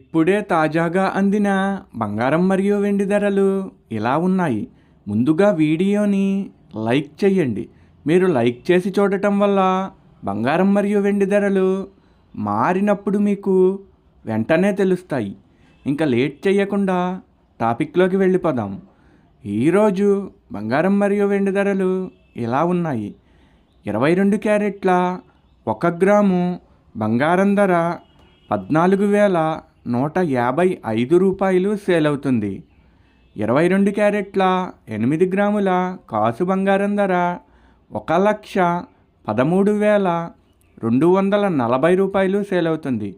ఇప్పుడే తాజాగా అందిన బంగారం మరియు వెండి ధరలు ఇలా ఉన్నాయి. ముందుగా వీడియోని లైక్ చేయండి. మీరు లైక్ చేసి చూడటం వల్ల బంగారం మరియు వెండి ధరలు మారినప్పుడు మీకు వెంటనే తెలుస్తాయి. ఇంకా లేట్ చేయకుండా టాపిక్లోకి వెళ్ళిపోదాం. ఈరోజు బంగారం మరియు వెండి ధరలు ఇలా ఉన్నాయి. 22 క్యారెట్ల 1 గ్రాము బంగారం ధర 14,155 రూపాయలు సేల్ అవుతుంది. 22 క్యారెట్ల 8 గ్రాముల కాసు బంగారం ధర 1,13,240 రూపాయలు సేల్ అవుతుంది.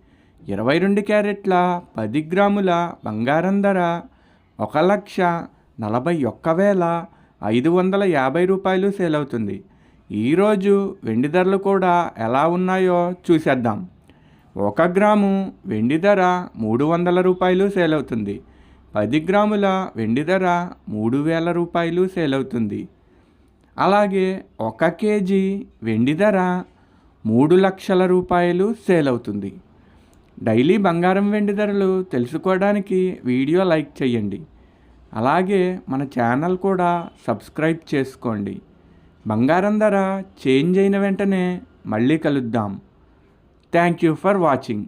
22 క్యారెట్ల 10 గ్రాముల బంగారం ధర 1,41,550 రూపాయలు సేల్ అవుతుంది. ఈరోజు వెండి ధరలు కూడా ఎలా ఉన్నాయో చూసేద్దాం. 1 గ్రాము వెండి ధర 300 రూపాయలు సేల్ అవుతుంది. 10 గ్రాముల వెండి ధర 3,000 రూపాయలు సేల్ అవుతుంది. అలాగే 1 కేజీ వెండి ధర 3 లక్షల రూపాయలు సేల్ అవుతుంది. డైలీ బంగారం వెండి ధరలు తెలుసుకోవడానికి వీడియో లైక్ చేయండి. అలాగే మన ఛానల్ కూడా సబ్స్క్రైబ్ చేసుకోండి. బంగారం ధర చేంజ్ అయిన వెంటనే మళ్ళీ కలుద్దాం. Thank you for watching.